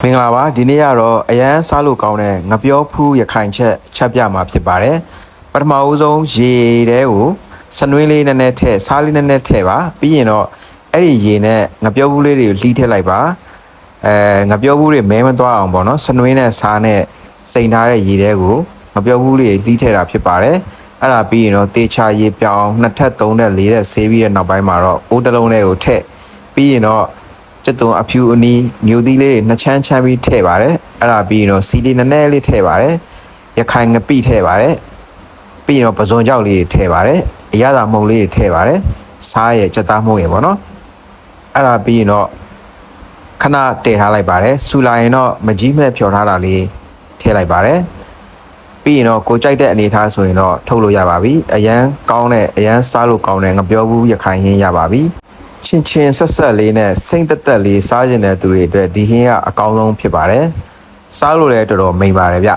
မင်္ဂလာပါဒီနေ့ကတော့အရန်စားလို့ကောင်းတဲ့ငပြောဖူးရခိုင်ချက်ပြမှာဖြစ်ပါတယ်ပထမဦးဆုံးရေတဲကိုစနွေးလေးနည်းနည်းထည့်စားလေးနည်းနည်းထည့်ပါပြီးရင်တော့အဲ့ဒီရေနဲ့ငပြောဖူးလေးတွေကိုလှီးထည့်လိုက်ပါငပြောဖူးတွေမဲမသွားအောင်ပေါ့နော်စနွေးနဲ့စားနဲ့စိန်ထားတဲ့ရေတဲကိုငပြောဖူးလေးလှီးထည့်တာဖြစ်ပါတယ်အဲ့ဒါပြီးရင်တော့တေချာရေပြောင်း2ထပ်3ထပ်4ထပ်ဆေးပြီးတဲ့နောက်ပိုင်းမှာတော့အိုးတစ်လုံးလေးကိုထည့်ပြီးရင်တော့ကျတုံအဖြူအနီးမျိုးသီးလေးနှစ်ချမ်းချမ်းပြီးထည့်ပါတယ်အဲ့ဒါပြီးရင်တော့စီလေးနည်းနည်းလေးထည့်ပါတယ်ရခိုင်ငပိထည့်ပါတယ်ပြီးရင်တော့ပဇွန်ကြောက်လေးထည့်ပါတယ်အရသာမှုန့်လေးထည့်ပါတယ်စားရဲ့ကြက်သားမှုန့်ရဲ့ပေါ့နော်အဲ့ဒါပြီးရင်တော့ခဏတည်ထားလိုက်ပါတယ်ဆူလာရင်တော့မကြီးမဲ့ဖြော်ထားတာလေးထည့်လိုက်ပါတယ်ပြီးရင်တော့ကိုကြိုက်တဲ့အနေထားဆိုရင်တော့ထုတ်လို့ရပါပြီအရန်ကောင်းတဲ့အရန်စားလို့ကောင်းတဲ့ငပြောဘူးရခိုင်ဟင်းရပါပြီချင်းဆက်လေးနဲ့စိမ့်သက်သက်လေးစားကျင်တဲ့သူတွေအတွက်ဒီဟင်းကအကောင်းဆုံးဖြစ်ပါတယ်စားလို့လည်းတော်တော်မိန်ပါတယ်ဗျ